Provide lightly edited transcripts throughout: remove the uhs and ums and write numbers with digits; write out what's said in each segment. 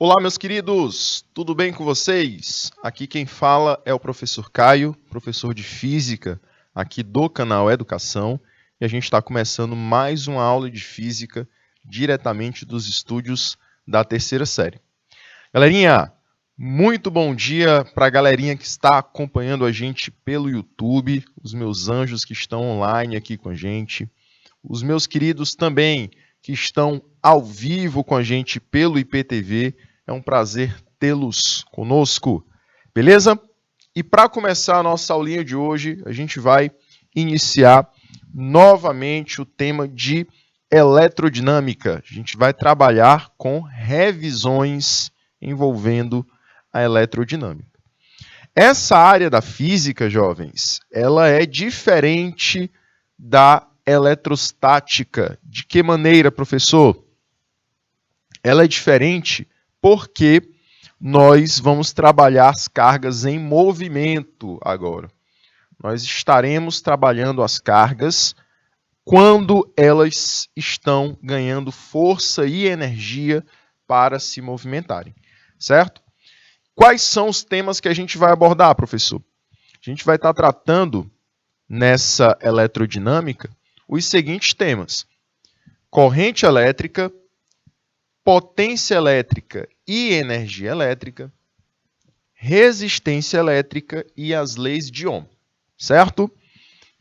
Olá, meus queridos, tudo bem com vocês? Aqui quem fala é o professor Caio, professor de Física aqui do canal Educação, e a gente está começando mais uma aula de Física diretamente dos estúdios da terceira série. Galerinha, muito bom dia para a galerinha que está acompanhando a gente pelo YouTube, os meus anjos que estão online aqui com a gente, os meus queridos também que estão ao vivo com a gente pelo IPTV. É um prazer tê-los conosco, beleza? E para começar a nossa aulinha de hoje, a gente vai iniciar novamente o tema de eletrodinâmica. A gente vai trabalhar com revisões envolvendo a eletrodinâmica. Essa área da física, jovens, ela é diferente da eletrostática. De que maneira, professor? Ela é diferente porque nós vamos trabalhar as cargas em movimento agora. Nós estaremos trabalhando as cargas quando elas estão ganhando força e energia para se movimentarem, certo? Quais são os temas que a gente vai abordar, professor? A gente vai estar tratando nessa eletrodinâmica os seguintes temas: corrente elétrica, potência elétrica e energia elétrica, resistência elétrica e as leis de Ohm, certo?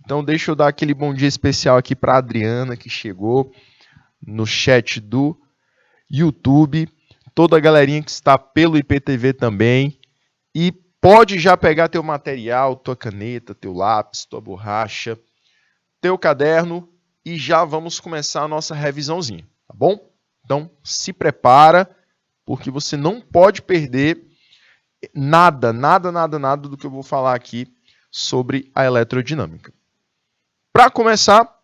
Então deixa eu dar aquele bom dia especial aqui para a Adriana, que chegou no chat do YouTube, toda a galerinha que está pelo IPTV também, e pode já pegar teu material, tua caneta, teu lápis, tua borracha, teu caderno, e já vamos começar a nossa revisãozinha, tá bom? Então, se prepara, porque você não pode perder nada do que eu vou falar aqui sobre a eletrodinâmica. Para começar,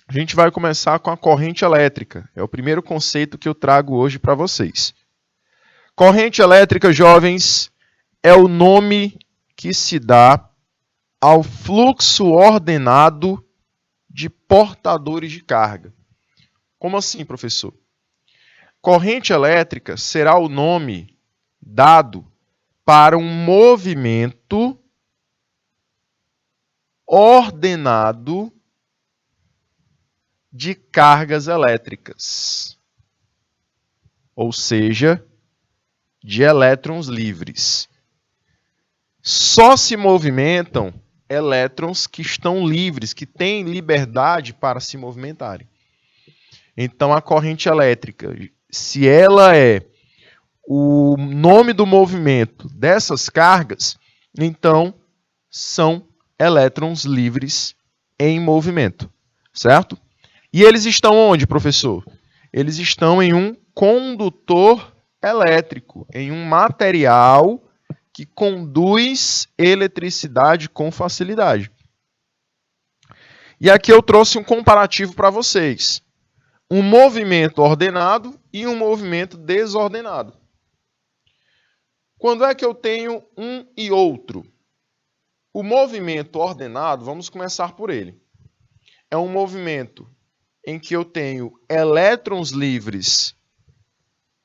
a gente vai começar com a corrente elétrica. É o primeiro conceito que eu trago hoje para vocês. Corrente elétrica, jovens, é o nome que se dá ao fluxo ordenado de portadores de carga. Como assim, professor? Corrente elétrica será o nome dado para um movimento ordenado de cargas elétricas, ou seja, de elétrons livres. Só se movimentam elétrons que estão livres, que têm liberdade para se movimentarem. Então, a corrente elétrica, se ela é o nome do movimento dessas cargas, então são elétrons livres em movimento, certo? E eles estão onde, professor? Eles estão em um condutor elétrico, em um material que conduz eletricidade com facilidade. E aqui eu trouxe um comparativo para vocês. Um movimento ordenado e um movimento desordenado. Quando é que eu tenho um e outro? O movimento ordenado, vamos começar por ele. É um movimento em que eu tenho elétrons livres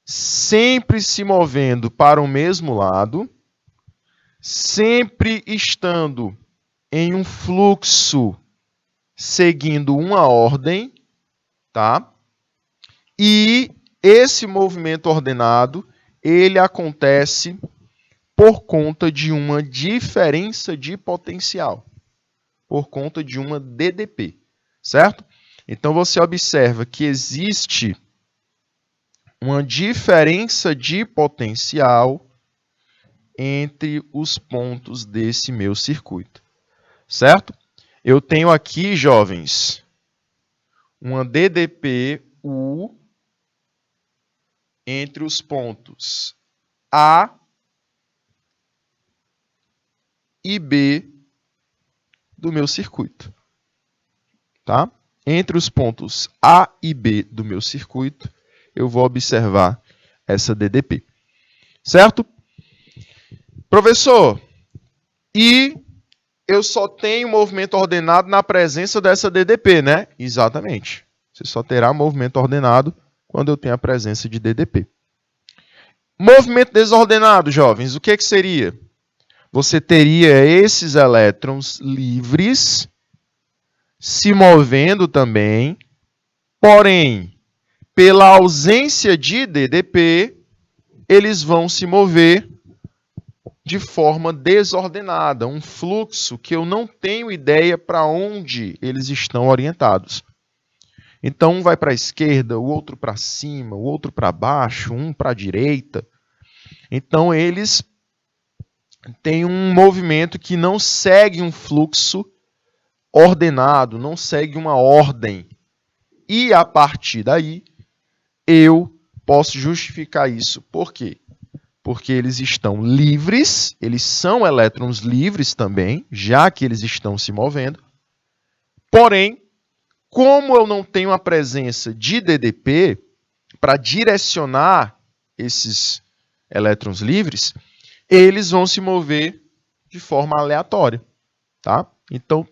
sempre se movendo para o mesmo lado, sempre estando em um fluxo seguindo uma ordem, tá? E esse movimento ordenado, ele acontece por conta de uma diferença de potencial, por conta de uma DDP, certo? Então você observa que existe uma diferença de potencial entre os pontos desse meu circuito, certo? Eu tenho aqui, jovens, uma DDP-U entre os pontos A e B do meu circuito, tá? Entre os pontos A e B do meu circuito, eu vou observar essa DDP, certo? Professor, e eu só tenho movimento ordenado na presença dessa DDP, né? Exatamente. Você só terá movimento ordenado quando eu tenho a presença de DDP. Movimento desordenado, jovens, o que seria? Você teria esses elétrons livres se movendo também, porém, pela ausência de DDP, eles vão se mover de forma desordenada, um fluxo que eu não tenho ideia para onde eles estão orientados. Então, um vai para a esquerda, o outro para cima, o outro para baixo, um para a direita. Então, eles têm um movimento que não segue um fluxo ordenado, não segue uma ordem. E, a partir daí, eu posso justificar isso. Por quê? Porque eles estão livres, eles são elétrons livres também, já que eles estão se movendo. Porém, como eu não tenho a presença de DDP para direcionar esses elétrons livres, eles vão se mover de forma aleatória, tá? Então,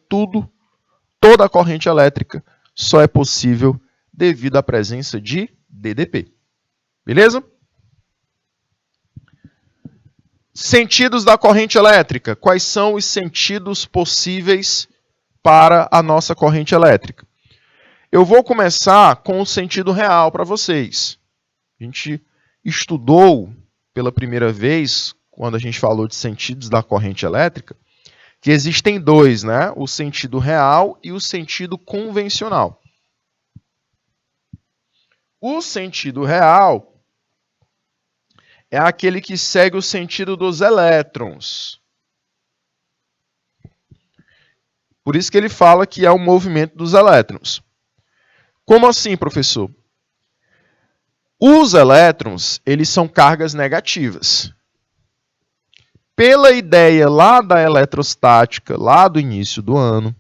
toda a corrente elétrica só é possível devido à presença de DDP. Beleza? Sentidos da corrente elétrica. Quais são os sentidos possíveis para a nossa corrente elétrica? Eu vou começar com o sentido real para vocês. A gente estudou pela primeira vez, quando a gente falou de sentidos da corrente elétrica, que existem dois, né? O sentido real e o sentido convencional. O sentido real é aquele que segue o sentido dos elétrons. Por isso que ele fala que é o movimento dos elétrons. Como assim, professor? Os elétrons, eles são cargas negativas. Pela ideia lá da eletrostática, lá do início do ano,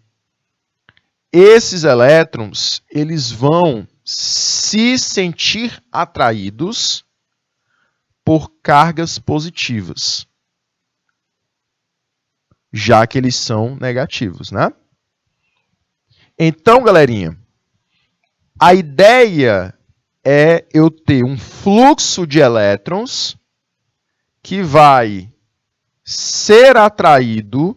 esses elétrons, eles vão se sentir atraídos por cargas positivas, já que eles são negativos, né? Então, galerinha, a ideia é eu ter um fluxo de elétrons que vai ser atraído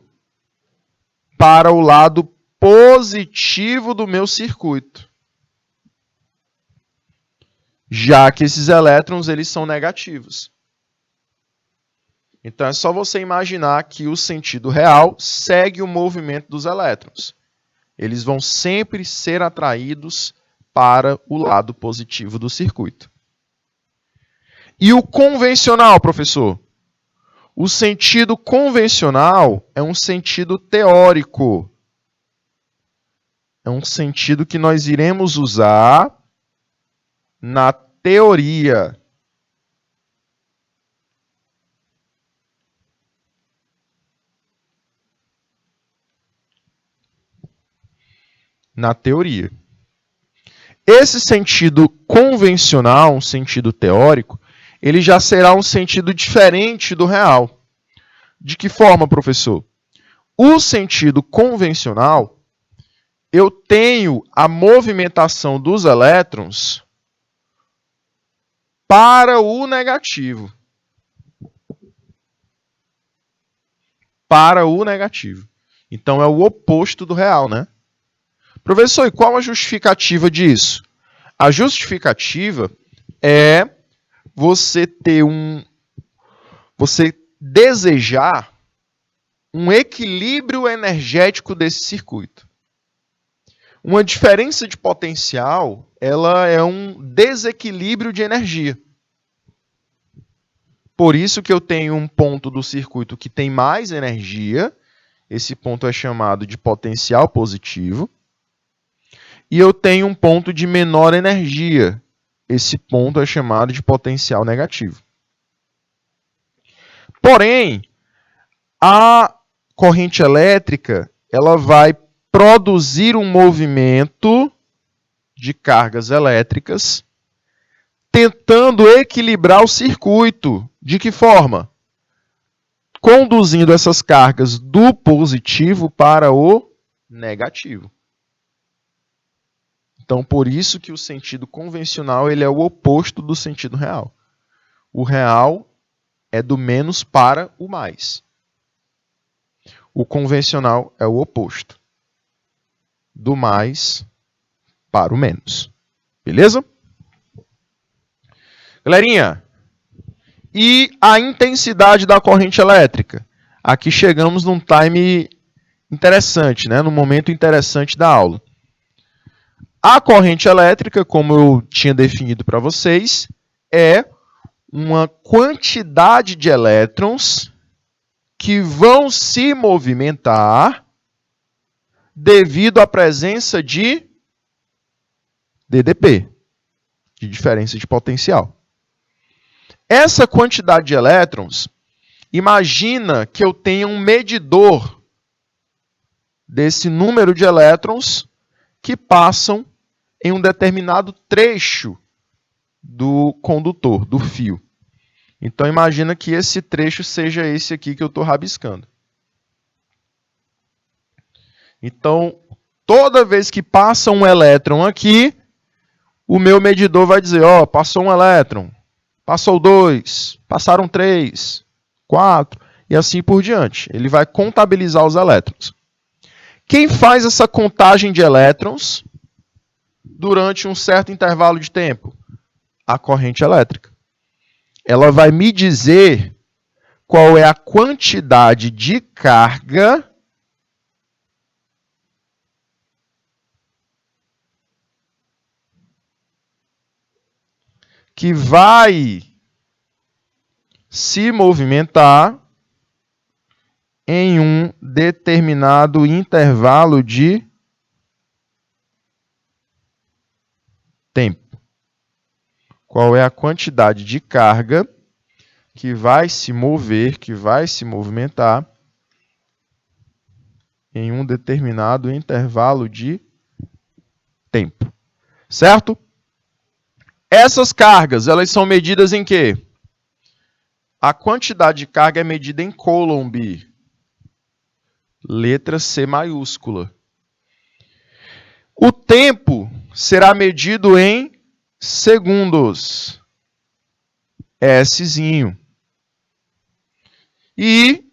para o lado positivo do meu circuito, já que esses elétrons eles são negativos. Então é só você imaginar que o sentido real segue o movimento dos elétrons. Eles vão sempre ser atraídos para o lado positivo do circuito. E o convencional, professor? O sentido convencional é um sentido teórico. É um sentido que nós iremos usar na teoria. Na teoria. Esse sentido convencional, um sentido teórico, ele já será um sentido diferente do real. De que forma, professor? O sentido convencional, eu tenho a movimentação dos elétrons para o negativo. Para o negativo. Então é o oposto do real, né? Professor, e qual a justificativa disso? A justificativa é você desejar um equilíbrio energético desse circuito. Uma diferença de potencial, ela é um desequilíbrio de energia. Por isso que eu tenho um ponto do circuito que tem mais energia, esse ponto é chamado de potencial positivo, e eu tenho um ponto de menor energia, esse ponto é chamado de potencial negativo. Porém, a corrente elétrica, ela vai produzir um movimento de cargas elétricas tentando equilibrar o circuito. De que forma? Conduzindo essas cargas do positivo para o negativo. Então, por isso que o sentido convencional ele é o oposto do sentido real. O real é do menos para o mais. O convencional é o oposto. Do mais para o menos. Beleza? Galerinha, e a intensidade da corrente elétrica? Aqui chegamos num time interessante, né? Num momento interessante da aula. A corrente elétrica, como eu tinha definido para vocês, é uma quantidade de elétrons que vão se movimentar devido à presença de DDP, de diferença de potencial. Essa quantidade de elétrons, imagina que eu tenha um medidor desse número de elétrons que passam em um determinado trecho do condutor, do fio. Então, imagina que esse trecho seja esse aqui que eu estou rabiscando. Então, toda vez que passa um elétron aqui, o meu medidor vai dizer, ó, passou um elétron, passou 2, passaram 3, 4, e assim por diante. Ele vai contabilizar os elétrons. Quem faz essa contagem de elétrons durante um certo intervalo de tempo? A corrente elétrica. Ela vai me dizer qual é a quantidade de carga que vai se movimentar em um determinado intervalo de tempo. Qual é a quantidade de carga que vai se mover, que vai se movimentar em um determinado intervalo de tempo. Certo? Essas cargas, elas são medidas em quê? A quantidade de carga é medida em Coulomb. Letra C maiúscula. O tempo será medido em segundos. Szinho. E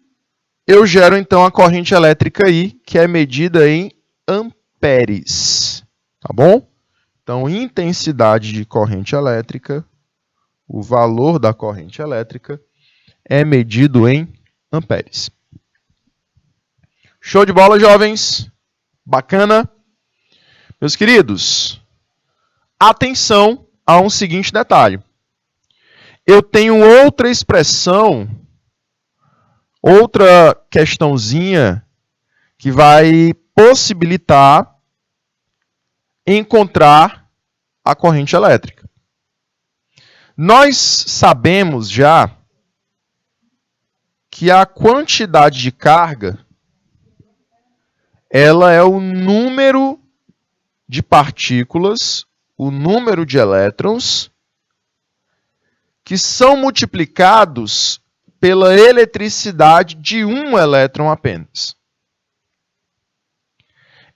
eu gero então a corrente elétrica I, que é medida em amperes. Tá bom? Então, intensidade de corrente elétrica, o valor da corrente elétrica, é medido em amperes. Show de bola, jovens? Bacana? Meus queridos, atenção a um seguinte detalhe. Eu tenho outra expressão, outra questãozinha que vai possibilitar encontrar a corrente elétrica. Nós sabemos já que a quantidade de carga ela é o número de partículas, o número de elétrons que são multiplicados pela eletricidade de um elétron apenas.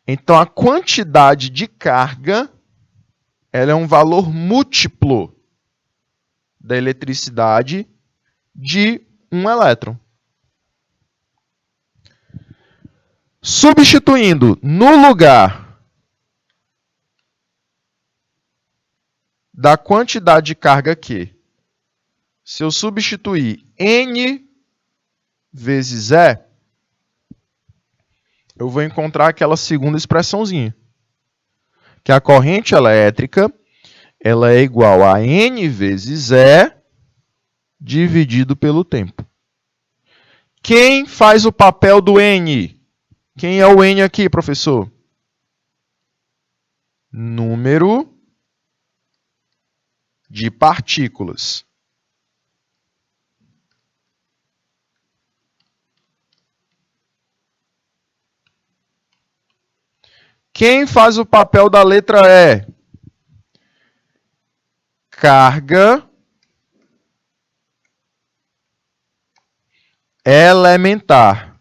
Então, a quantidade de carga ela é um valor múltiplo da eletricidade de um elétron. Substituindo no lugar da quantidade de carga Q, se eu substituir N vezes E, eu vou encontrar aquela segunda expressãozinha, que a corrente elétrica ela é igual a N vezes E dividido pelo tempo. Quem faz o papel do N? Quem é o N aqui, professor? Número de partículas. Quem faz o papel da letra E? Carga elementar.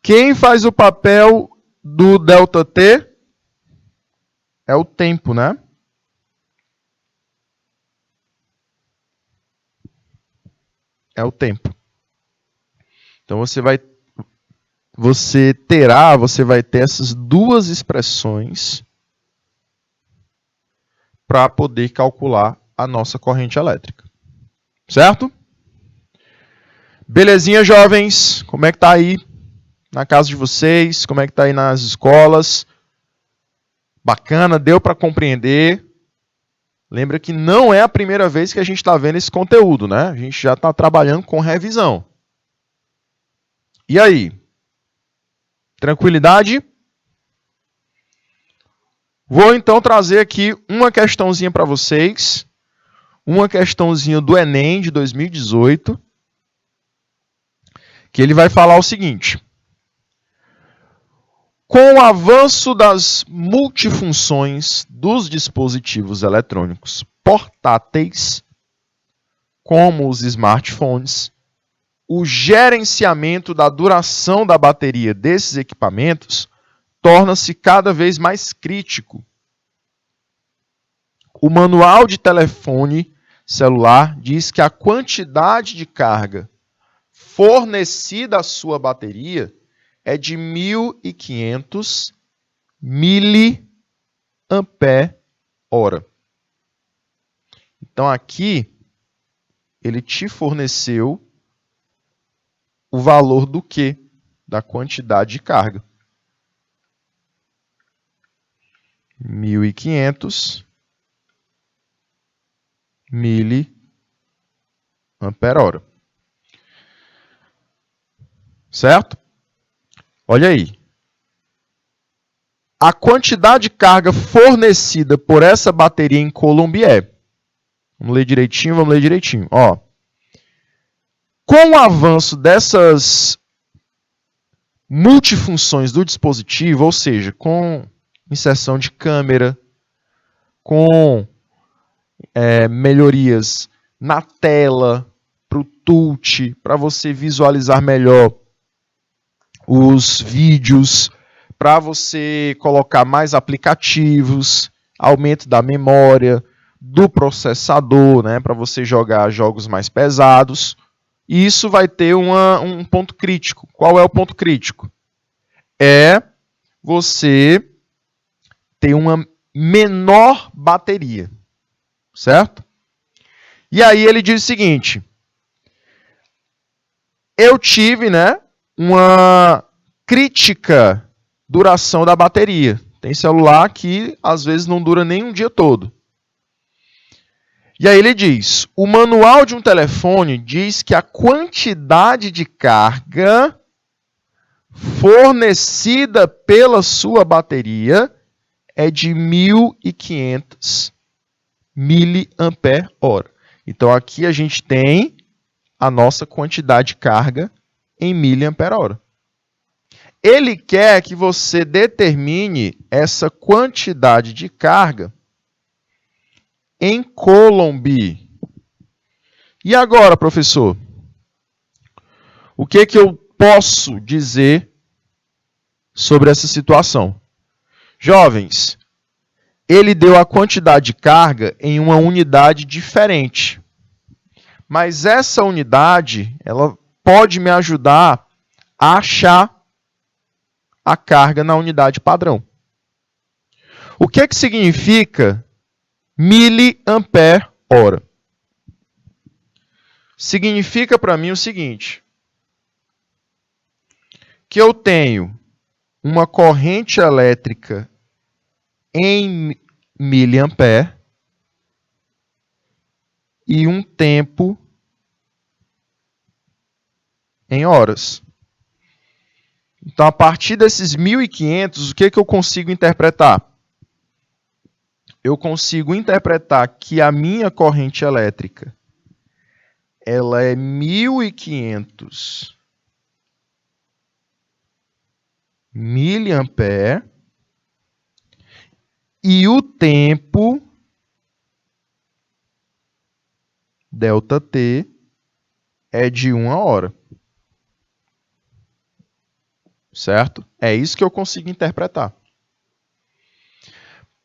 Quem faz o papel do ΔT é o tempo, né? É o tempo. Então você vai ter essas duas expressões para poder calcular a nossa corrente elétrica. Certo? Belezinha, jovens? Como é que tá aí na casa de vocês? Como é que tá aí nas escolas? Bacana, deu para compreender? Lembra que não é a primeira vez que a gente está vendo esse conteúdo, né? A gente já está trabalhando com revisão. E aí? Tranquilidade? Vou então trazer aqui uma questãozinha para vocês. Uma questãozinha do Enem de 2018. Que ele vai falar o seguinte. Com o avanço das multifunções dos dispositivos eletrônicos portáteis, como os smartphones, o gerenciamento da duração da bateria desses equipamentos torna-se cada vez mais crítico. O manual de telefone celular diz que a quantidade de carga fornecida à sua bateria é de 1.500 mAh. Então aqui ele te forneceu o valor do quê? Da quantidade de carga. 1.500 mAh. Certo? Olha aí. A quantidade de carga fornecida por essa bateria em Coulomb é... Vamos ler direitinho. Ó. Com o avanço dessas multifunções do dispositivo, ou seja, com inserção de câmera, com melhorias na tela, para o touch, para você visualizar melhor os vídeos, para você colocar mais aplicativos, aumento da memória, do processador, né, para você jogar jogos mais pesados. E isso vai ter um ponto crítico. Qual é o ponto crítico? É você ter uma menor bateria. Certo? E aí ele diz o seguinte. Eu tive, né, uma crítica duração da bateria. Tem celular que às vezes não dura nem um dia todo. E aí ele diz, o manual de um telefone diz que a quantidade de carga fornecida pela sua bateria é de 1.500 mAh. Então aqui a gente tem a nossa quantidade de carga em mAh. Ele quer que você determine essa quantidade de carga em Coulomb. E agora, professor? O que eu posso dizer sobre essa situação? Jovens, ele deu a quantidade de carga em uma unidade diferente. Mas essa unidade, ela pode me ajudar a achar a carga na unidade padrão. O que significa miliampere-hora? Significa para mim o seguinte, que eu tenho uma corrente elétrica em miliampere e um tempo em horas. Então, a partir desses 1.500, o que eu consigo interpretar? Eu consigo interpretar que a minha corrente elétrica ela é 1.500 miliampere e o tempo ΔT é de 1 hora. certo? É isso que eu consigo interpretar.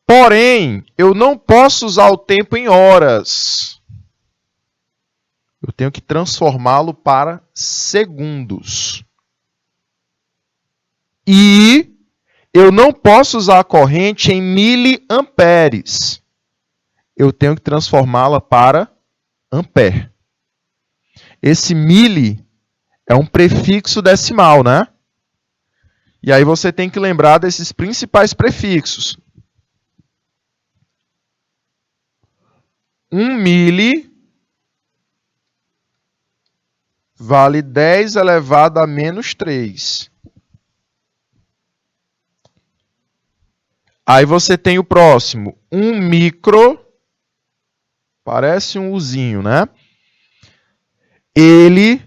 Porém, eu não posso usar o tempo em horas. Eu tenho que transformá-lo para segundos. E eu não posso usar a corrente em miliamperes. Eu tenho que transformá-la para ampere. Esse mili é um prefixo decimal, né? E aí você tem que lembrar desses principais prefixos. 1 mili vale 10 elevado a menos 3. Aí você tem o próximo. 1 micro, parece um uzinho, né? Ele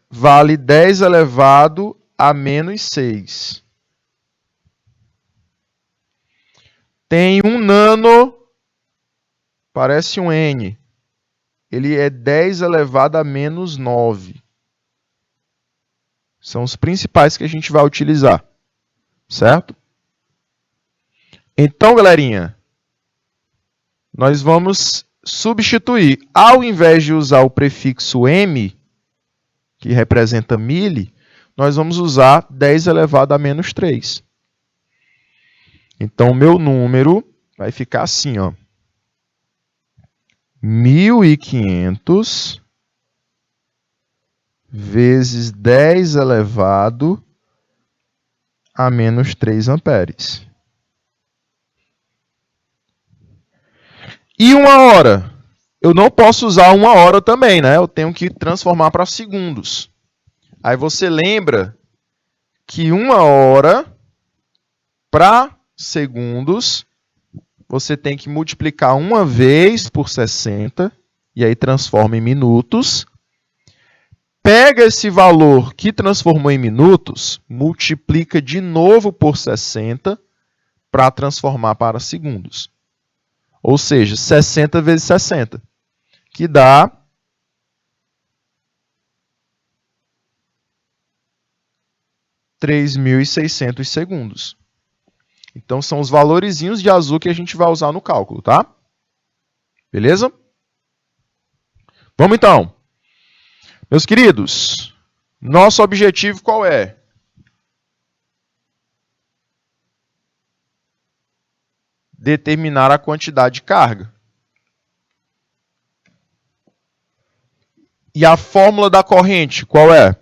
vale 10 elevado a menos 6. Tem um nano, parece um N. Ele é 10 elevado a menos 9. São os principais que a gente vai utilizar, certo? Então, galerinha, nós vamos substituir. Ao invés de usar o prefixo M, que representa mili, nós vamos usar 10 elevado a menos 3. Então, o meu número vai ficar assim, ó. 1.500 vezes 10 elevado a menos 3 amperes. E 1 hora? Eu não posso usar 1 hora também, né? Eu tenho que transformar para segundos. Aí você lembra que 1 hora para segundos, você tem que multiplicar uma vez por 60, e aí transforma em minutos. Pega esse valor que transformou em minutos, multiplica de novo por 60 para transformar para segundos. Ou seja, 60 vezes 60, que dá 3.600 segundos. Então, são os valorizinhos de azul que a gente vai usar no cálculo, tá? Beleza? Vamos então. Meus queridos, nosso objetivo qual é? Determinar a quantidade de carga. E a fórmula da corrente qual é?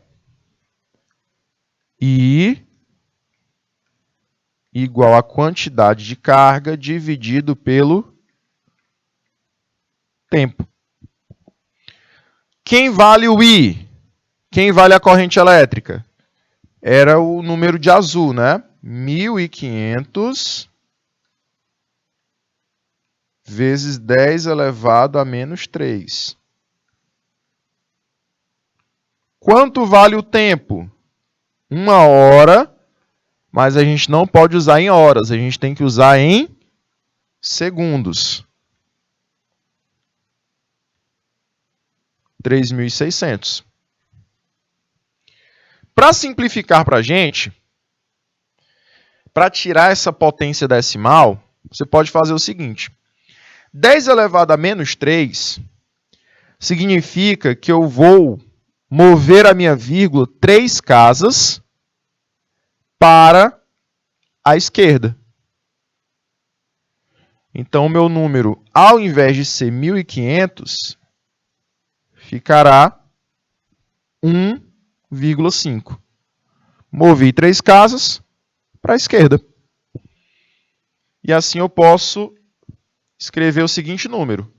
I igual a quantidade de carga dividido pelo tempo. Quem vale o I? Quem vale a corrente elétrica? Era o número de azul, né? 1.500 vezes 10 elevado a menos 3. Quanto vale o tempo? 1 hora, mas a gente não pode usar em horas, a gente tem que usar em segundos. 3.600. Para simplificar para a gente, para tirar essa potência decimal, você pode fazer o seguinte. 10 elevado a menos 3 significa que eu vou mover a minha vírgula 3 casas para a esquerda. Então, o meu número, ao invés de ser 1.500, ficará 1,5. Movi 3 casas para a esquerda. E assim eu posso escrever o seguinte número.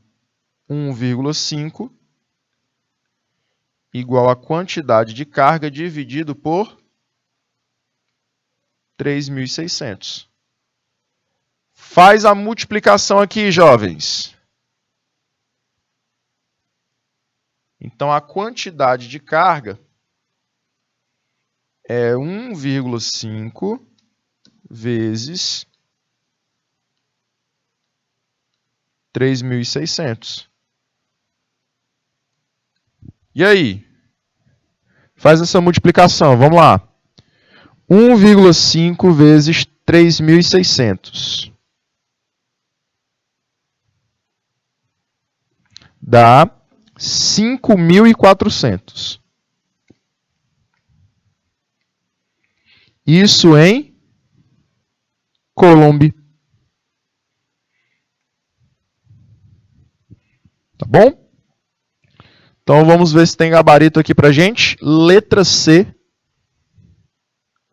1,5 igual a quantidade de carga dividido por 3.600. Faz a multiplicação aqui, jovens. Então, a quantidade de carga é 1,5 vezes 3.600. E aí? Faz essa multiplicação, vamos lá. 1,5 vezes 3.600. Dá 5.400. Isso em Coulomb. Tá bom? Então vamos ver se tem gabarito aqui pra gente. Letra C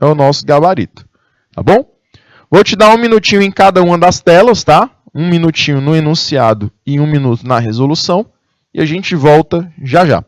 é o nosso gabarito. Tá bom? Vou te dar 1 minutinho em cada uma das telas, tá? 1 minutinho no enunciado e 1 minuto na resolução. E a gente volta já já.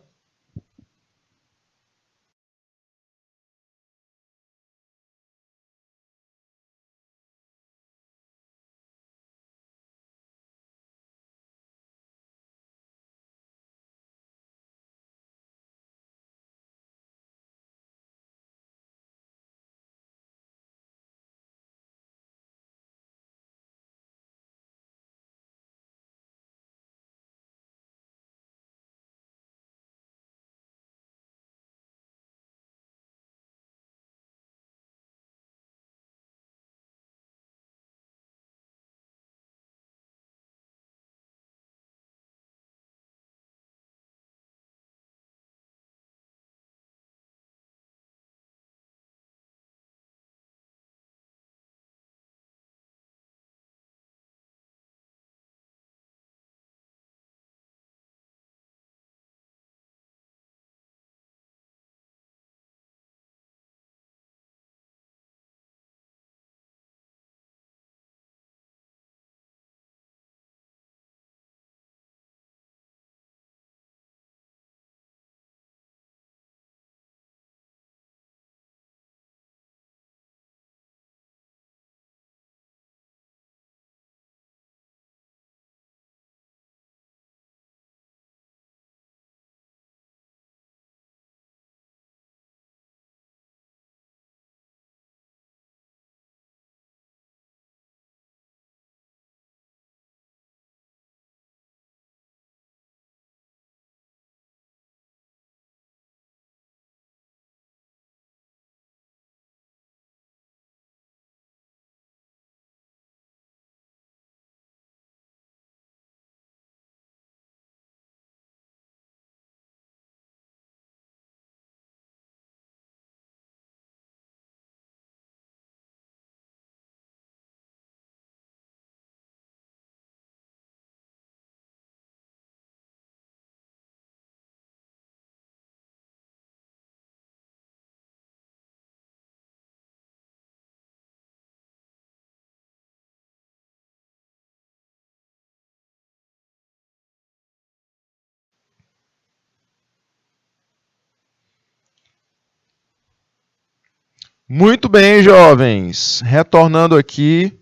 Muito bem, jovens. Retornando aqui,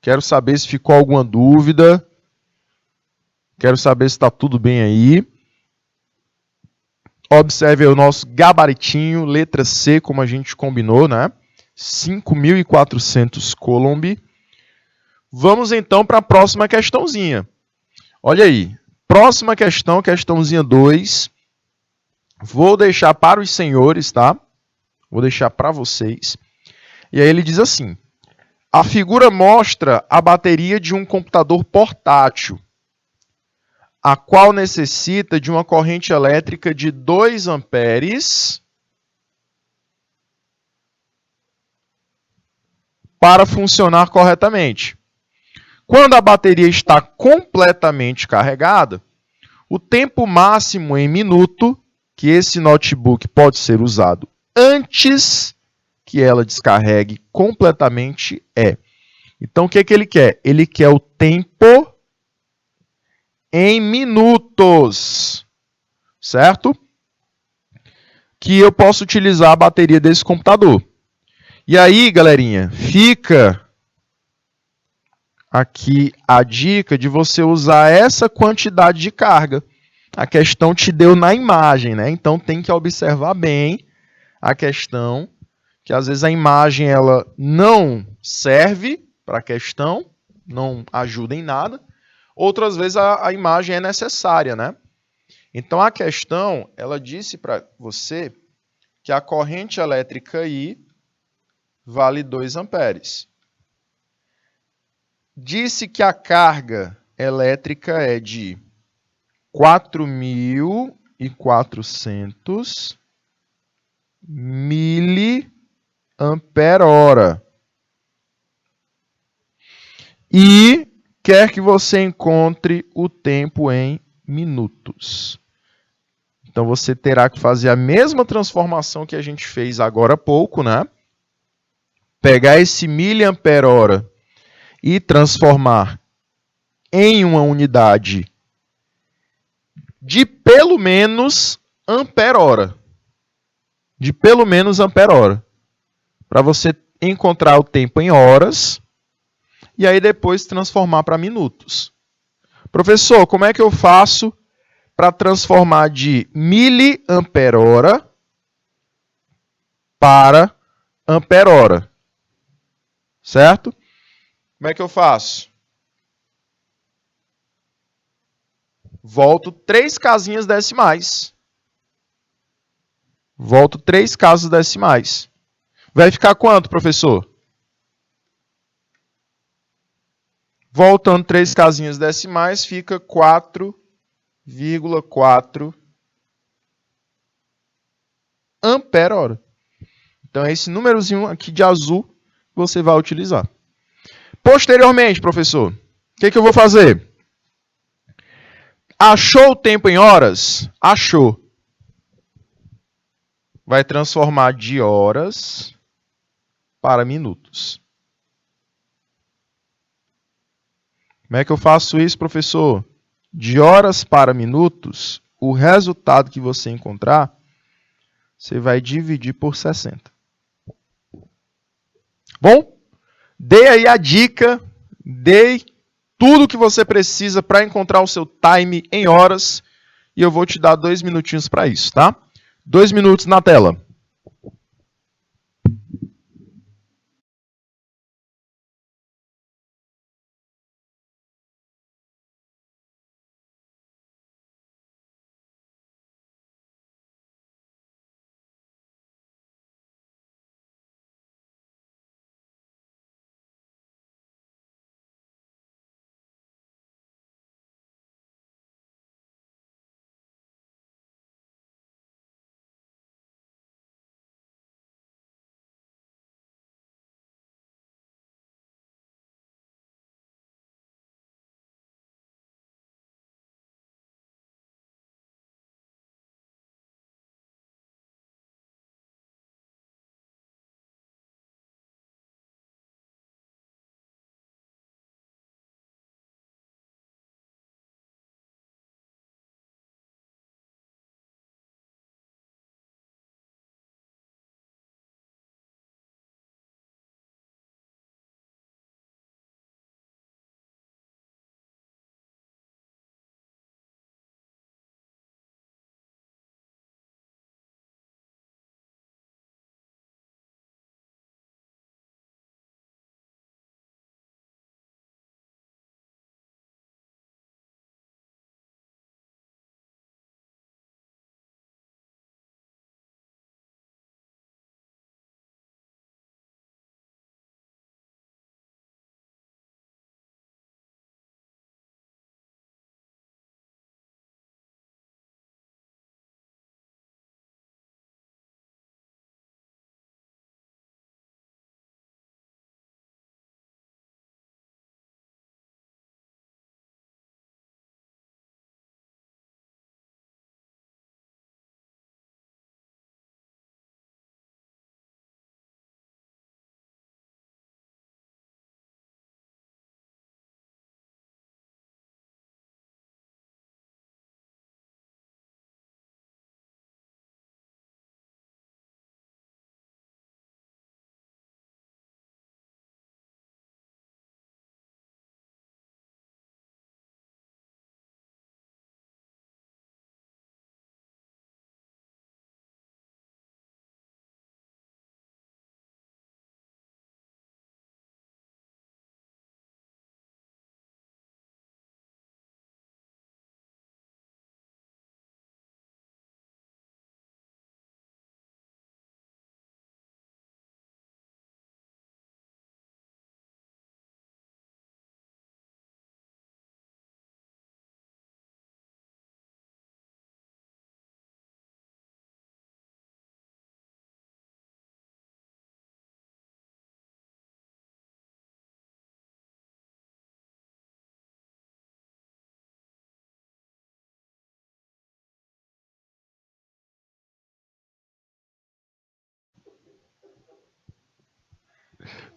quero saber se ficou alguma dúvida. Quero saber se está tudo bem aí. Observe aí o nosso gabaritinho, letra C, como a gente combinou, né? 5.400 Coulomb. Vamos então para a próxima questãozinha. Olha aí. Próxima questão, questãozinha 2. Vou deixar para os senhores, tá? Vou deixar para vocês. E aí ele diz assim: a figura mostra a bateria de um computador portátil, a qual necessita de uma corrente elétrica de 2 amperes para funcionar corretamente. Quando a bateria está completamente carregada, o tempo máximo em minuto que esse notebook pode ser usado antes que ela descarregue completamente é. Então, o que ele quer? Ele quer o tempo em minutos, certo? Que eu posso utilizar a bateria desse computador. E aí, galerinha, fica aqui a dica de você usar essa quantidade de carga. A questão te deu na imagem, né? Então tem que observar bem a questão, que às vezes a imagem ela não serve para a questão, não ajuda em nada. Outras vezes a imagem é necessária, né? Então a questão, ela disse para você que a corrente elétrica I vale 2 amperes. Disse que a carga elétrica é de 4.400 miliampere-hora. E quer que você encontre o tempo em minutos. Então, você terá que fazer a mesma transformação que a gente fez agora há pouco, né? Pegar esse miliampere-hora e transformar em uma unidade de pelo menos ampere-hora. De pelo menos ampere-hora. Para você encontrar o tempo em horas e aí depois transformar para minutos. Professor, como é que eu faço para transformar de miliampere-hora para ampere-hora? Certo? Como é que eu faço? Volto 3 casinhas decimais. Volto 3 casas decimais. Vai ficar quanto, professor? Voltando 3 casinhas decimais, fica 4,4 ampere-hora. Então, é esse númerozinho aqui de azul que você vai utilizar. Posteriormente, professor, o que eu vou fazer? Achou o tempo em horas? Achou. Vai transformar de horas para minutos. Como é que eu faço isso, professor? De horas para minutos, o resultado que você encontrar, você vai dividir por 60. Bom? Dei aí a dica, dei tudo que você precisa para encontrar o seu time em horas e eu vou te dar 2 minutinhos para isso, tá? 2 minutos na tela.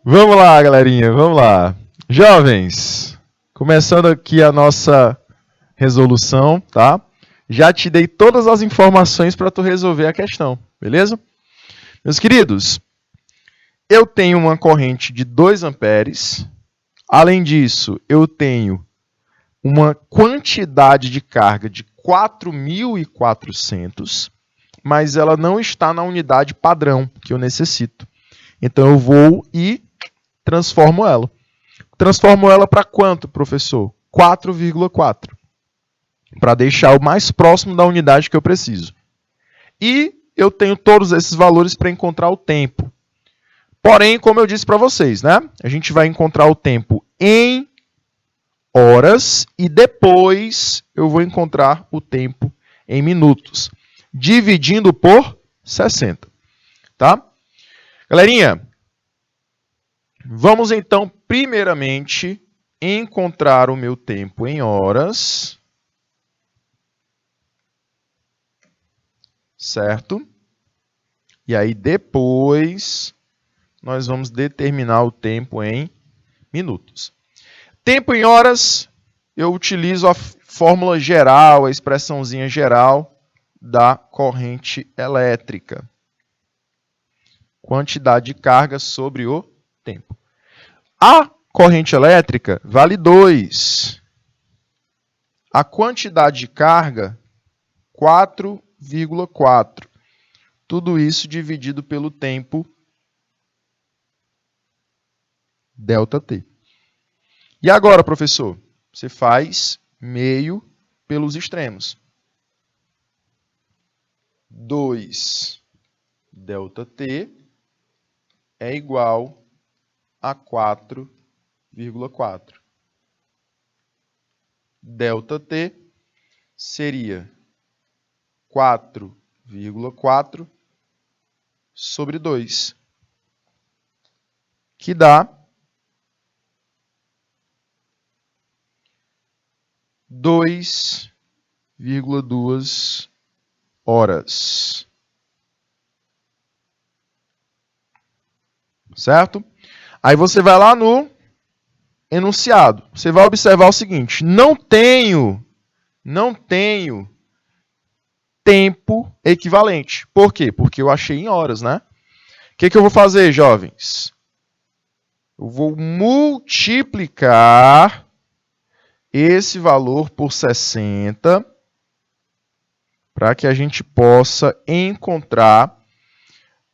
Vamos lá, galerinha, vamos lá. Jovens, começando aqui a nossa resolução, tá? Já te dei todas as informações para tu resolver a questão, beleza? Meus queridos, eu tenho uma corrente de 2 amperes. Além disso, eu tenho uma quantidade de carga de 4.400, mas ela não está na unidade padrão que eu necessito. Então eu vou e transformo ela. Transformo ela para quanto, professor? 4,4. Para deixar o mais próximo da unidade que eu preciso. E eu tenho todos esses valores para encontrar o tempo. Porém, como eu disse para vocês, né? A gente vai encontrar o tempo em horas e depois eu vou encontrar o tempo em minutos, dividindo por 60, tá? Galerinha, vamos então primeiramente encontrar o meu tempo em horas, certo? E aí depois nós vamos determinar o tempo em minutos. Tempo em horas, eu utilizo a fórmula geral, a expressãozinha geral da corrente elétrica. Quantidade de carga sobre o tempo. A corrente elétrica vale 2. A quantidade de carga, 4,4. Tudo isso dividido pelo tempo ΔT. E agora, professor? Você faz meio pelos extremos. 2 ΔT é igual a 4,4. ΔT seria 4,4 sobre 2, que dá 2,2 horas. Certo? Aí você vai lá no enunciado. Você vai observar o seguinte: não tenho tempo equivalente. Por quê? Porque eu achei em horas, né? O que eu vou fazer, jovens? Eu vou multiplicar esse valor por 60 para que a gente possa encontrar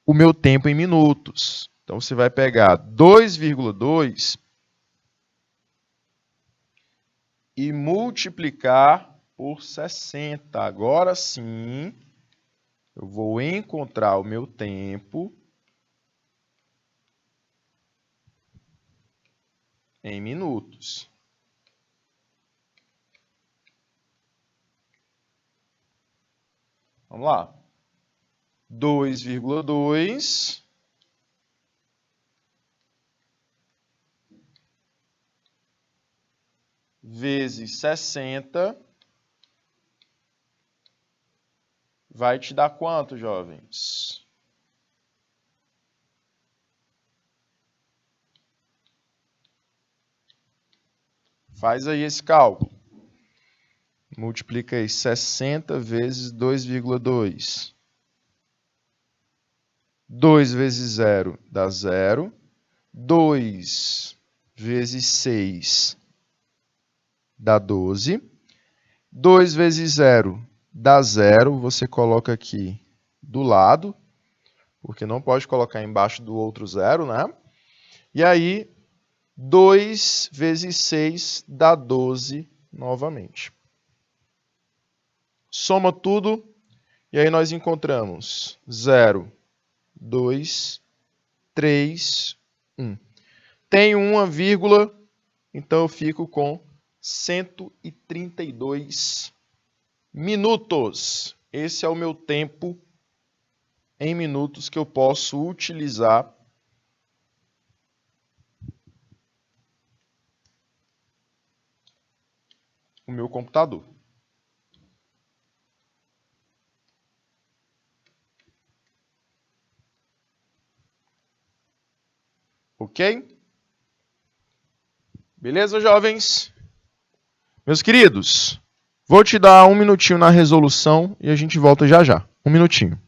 o meu tempo em minutos. Então, você vai pegar 2,2 e multiplicar por 60. Agora sim, eu vou encontrar o meu tempo em minutos. Vamos lá. 2,2 vezes 60 vai te dar quanto, jovens? Faz aí esse cálculo. Multiplica aí 60 vezes 2,2. 2 vezes 0 dá 0. 2 vezes 6 dá 12. 2 vezes 0 dá 0. Você coloca aqui do lado, porque não pode colocar embaixo do outro 0, né? E aí, 2 vezes 6 dá 12 novamente. Soma tudo, e aí nós encontramos 0, 2, 3, 1. Tenho uma vírgula, então eu fico com 132 minutos. Esse é o meu tempo em minutos que eu posso utilizar o meu computador. Ok? Beleza, jovens? Meus queridos, vou te dar 1 minutinho na resolução e a gente volta já já. 1 minutinho.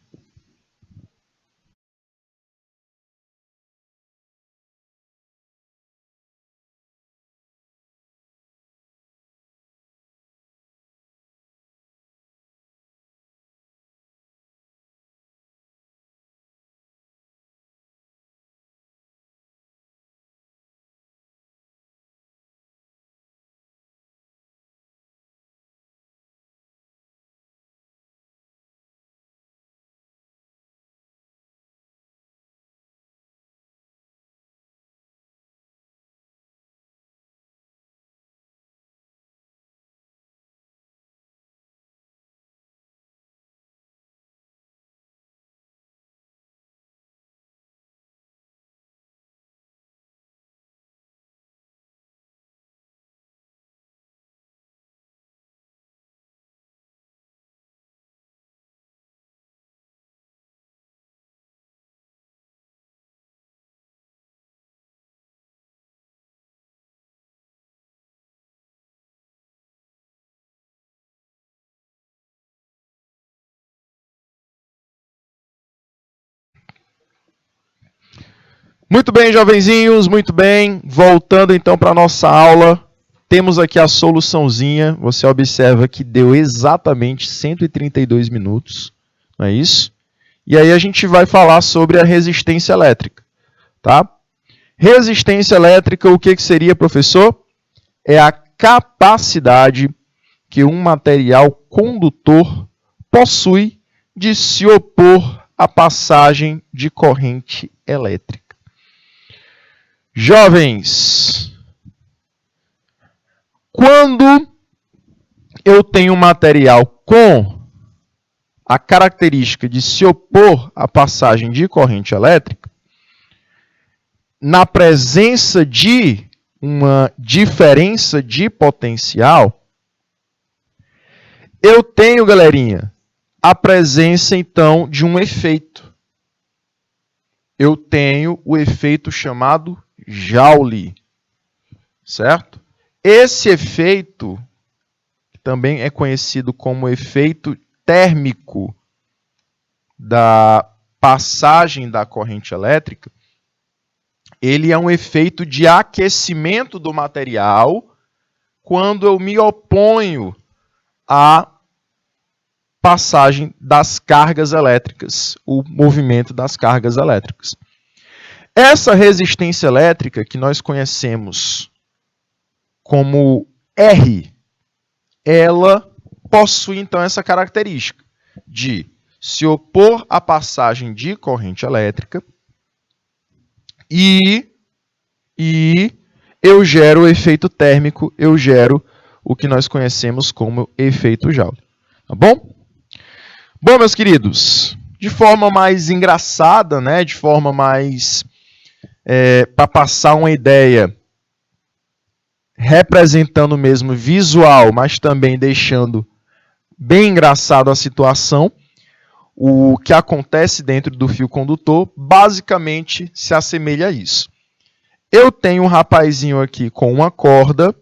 Muito bem, jovenzinhos, muito bem. Voltando então para a nossa aula, temos aqui a soluçãozinha. Você observa que deu exatamente 132 minutos, não é isso? E aí a gente vai falar sobre a resistência elétrica, tá? Resistência elétrica, o que seria, professor? É a capacidade que um material condutor possui de se opor à passagem de corrente elétrica. Jovens, quando eu tenho um material com a característica de se opor à passagem de corrente elétrica, na presença de uma diferença de potencial, eu tenho, galerinha, a presença, então, de um efeito. Eu tenho o efeito chamado Joule, certo? Esse efeito também é conhecido como efeito térmico da passagem da corrente elétrica. Ele é um efeito de aquecimento do material quando eu me oponho à passagem das cargas elétricas, o movimento das cargas elétricas. Essa resistência elétrica que nós conhecemos como R, ela possui então essa característica de se opor à passagem de corrente elétrica e eu gero o efeito térmico, eu gero o que nós conhecemos como efeito Joule. Tá bom? Bom, meus queridos, de forma mais engraçada, né, de forma mais para passar uma ideia representando mesmo visual, mas também deixando bem engraçado a situação, o que acontece dentro do fio condutor basicamente se assemelha a isso. Eu tenho um rapazinho aqui com uma corda.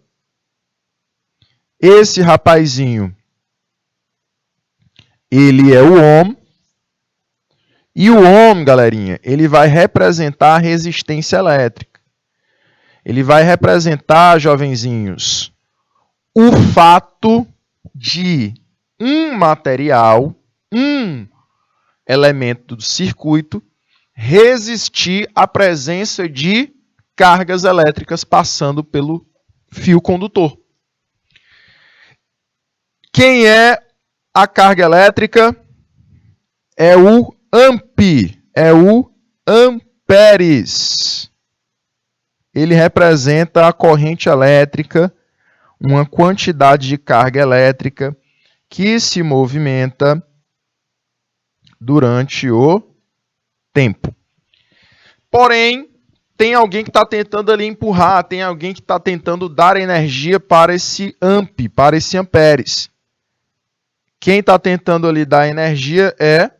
Esse rapazinho, ele é o ohm. E o ohm, galerinha, ele vai representar a resistência elétrica. Ele vai representar, jovenzinhos, o fato de um material, um elemento do circuito, resistir à presença de cargas elétricas passando pelo fio condutor. Quem é a carga elétrica? É o ampe, é o amperes. Ele representa a corrente elétrica, uma quantidade de carga elétrica que se movimenta durante o tempo. Porém, tem alguém que está tentando ali empurrar, tem alguém que está tentando dar energia para esse ampe, para esse amperes. Quem está tentando ali dar energia é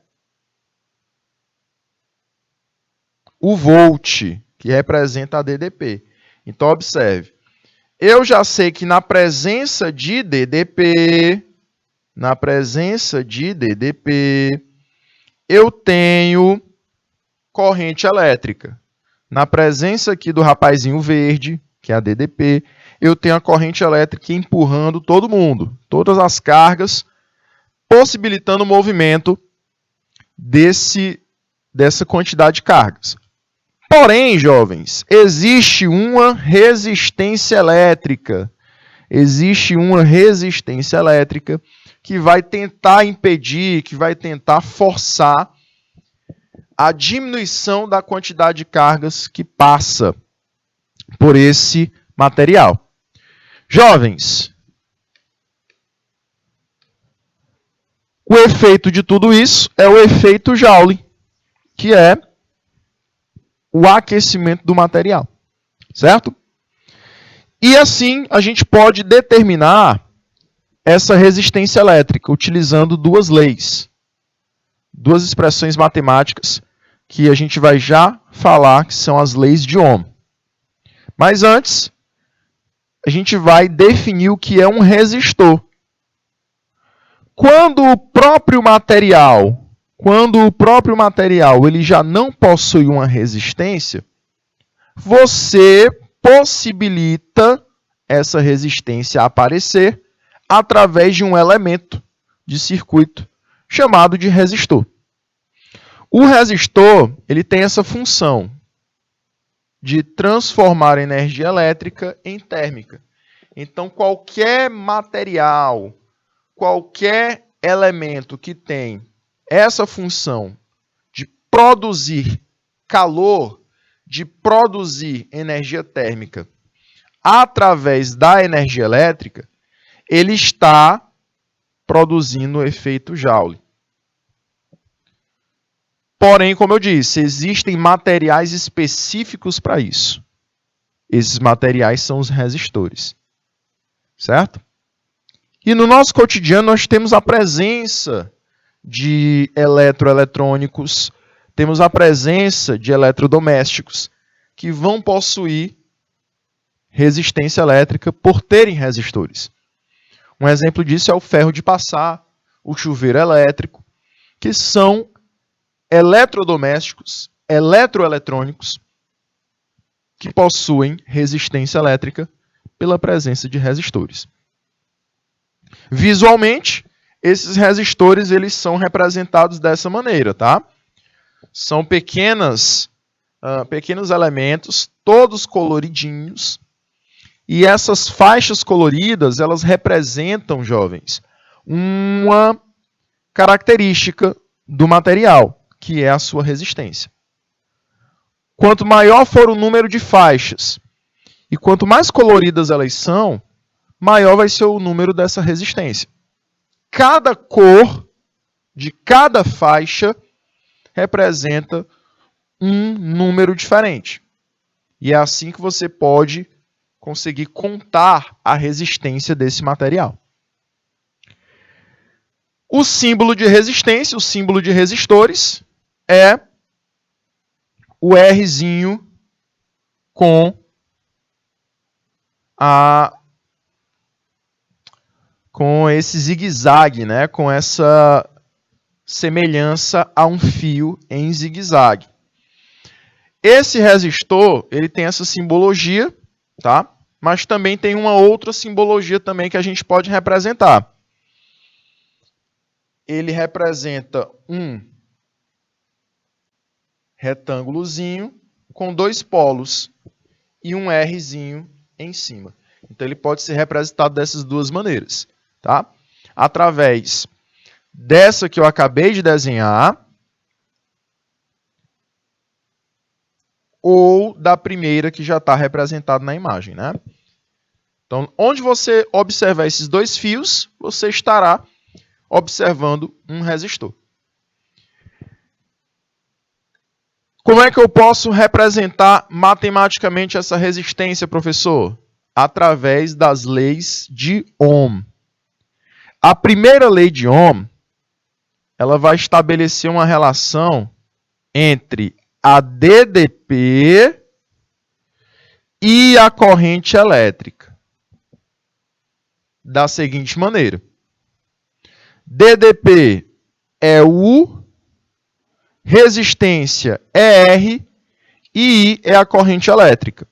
o volt, que representa a DDP. Então, observe. Eu já sei que na presença de DDP, eu tenho corrente elétrica. Na presença aqui do rapazinho verde, que é a DDP, eu tenho a corrente elétrica empurrando todo mundo, todas as cargas, possibilitando o movimento dessa quantidade de cargas. Porém, jovens, existe uma resistência elétrica. Existe uma resistência elétrica que vai tentar impedir, que vai tentar forçar a diminuição da quantidade de cargas que passa por esse material. Jovens, o efeito de tudo isso é o efeito Joule, que é o aquecimento do material, certo? E assim a gente pode determinar essa resistência elétrica utilizando duas leis, duas expressões matemáticas que a gente vai já falar que são as leis de Ohm. Mas antes, a gente vai definir o que é um resistor. Quando o próprio material ele já não possui uma resistência, você possibilita essa resistência aparecer através de um elemento de circuito chamado de resistor. O resistor ele tem essa função de transformar a energia elétrica em térmica. Então, qualquer material, qualquer elemento que tem essa função de produzir calor, de produzir energia térmica através da energia elétrica, ele está produzindo o efeito Joule. Porém, como eu disse, existem materiais específicos para isso. Esses materiais são os resistores. Certo? E no nosso cotidiano nós temos a presença de eletroeletrônicos, temos a presença de eletrodomésticos que vão possuir resistência elétrica por terem resistores. Um exemplo disso é o ferro de passar, o chuveiro elétrico, que são eletrodomésticos, eletroeletrônicos, que possuem resistência elétrica pela presença de resistores. Visualmente, esses resistores eles são representados dessa maneira, tá? São pequenos elementos, todos coloridinhos, e essas faixas coloridas, elas representam, jovens, uma característica do material, que é a sua resistência. Quanto maior for o número de faixas e quanto mais coloridas elas são, maior vai ser o número dessa resistência. Cada cor de cada faixa representa um número diferente. E é assim que você pode conseguir contar a resistência desse material. O símbolo de resistência, o símbolo de resistores, é o Rzinho com esse zigue-zague, né? Com essa semelhança a um fio em zigue-zague. Esse resistor, ele tem essa simbologia, tá? Mas também tem uma outra simbologia também que a gente pode representar. Ele representa um retângulozinho com dois polos e um Rzinho em cima. Então ele pode ser representado dessas duas maneiras, tá? Através dessa que eu acabei de desenhar ou da primeira que já está representada na imagem, né? Então, onde você observar esses dois fios, você estará observando um resistor. Como é que eu posso representar matematicamente essa resistência, professor? Através das leis de Ohm. A primeira lei de Ohm, ela vai estabelecer uma relação entre a DDP e a corrente elétrica da seguinte maneira. DDP é U, resistência é R e I é a corrente elétrica.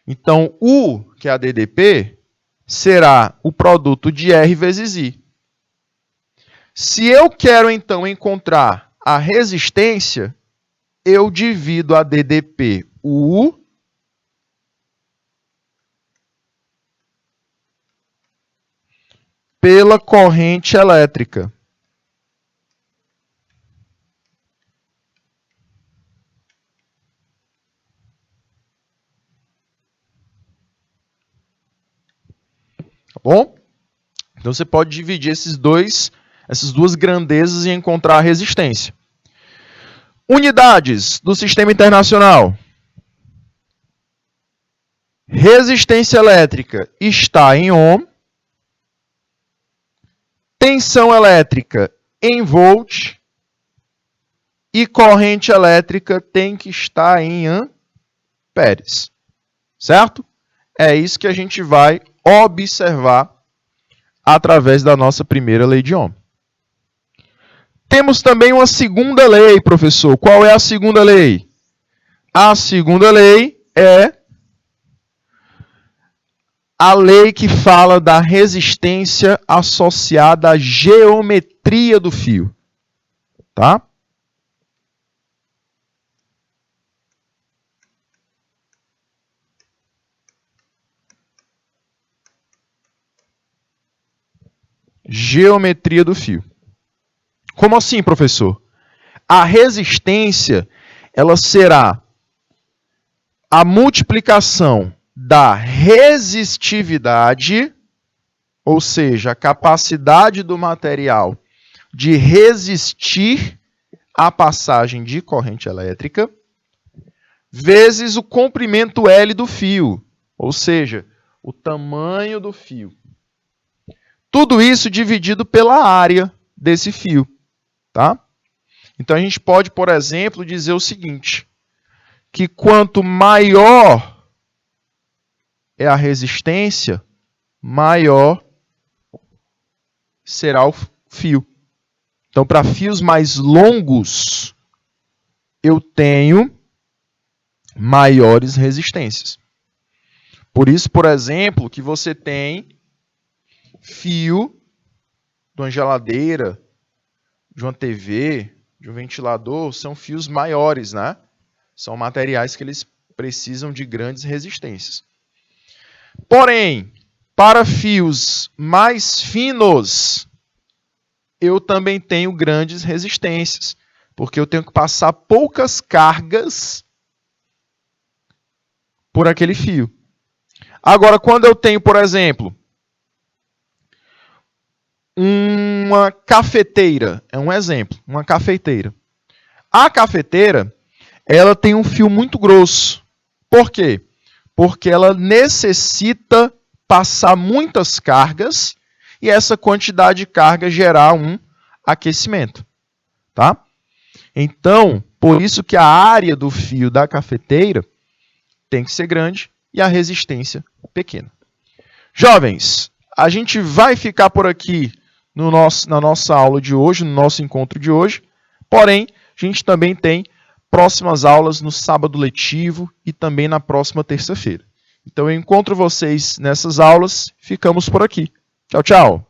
Então, U, que é a DDP, será o produto de R vezes I. Se eu quero, então, encontrar a resistência, eu divido a DDP U pela corrente elétrica. Tá bom? Então você pode dividir essas duas grandezas e encontrar a resistência. Unidades do Sistema Internacional. Resistência elétrica está em ohm. Tensão elétrica em volt. E corrente elétrica tem que estar em amperes. Certo? É isso que a gente vai observar através da nossa primeira lei de Ohm. Temos também uma segunda lei, professor. Qual é a segunda lei? A segunda lei é a lei que fala da resistência associada à geometria do fio. Tá? Geometria do fio. Como assim, professor? A resistência, ela será a multiplicação da resistividade, ou seja, a capacidade do material de resistir à passagem de corrente elétrica, vezes o comprimento L do fio, ou seja, o tamanho do fio. Tudo isso dividido pela área desse fio. Tá? Então a gente pode, por exemplo, dizer o seguinte, que quanto maior é a resistência, maior será o fio. Então, para fios mais longos, eu tenho maiores resistências. Por isso, por exemplo, que você tem fio de uma geladeira, de uma TV, de um ventilador, são fios maiores, né? São materiais que eles precisam de grandes resistências. Porém, para fios mais finos, eu também tenho grandes resistências, porque eu tenho que passar poucas cargas por aquele fio. Agora, quando eu tenho, por exemplo, uma cafeteira, é um exemplo, uma cafeteira. A cafeteira, ela tem um fio muito grosso. Por quê? Porque ela necessita passar muitas cargas e essa quantidade de carga gerar um aquecimento. Tá? Então, por isso que a área do fio da cafeteira tem que ser grande e a resistência pequena. Jovens, a gente vai ficar por aqui na nossa aula de hoje, no nosso encontro de hoje. Porém, a gente também tem próximas aulas no sábado letivo e também na próxima terça-feira. Então, eu encontro vocês nessas aulas. Ficamos por aqui. Tchau, tchau.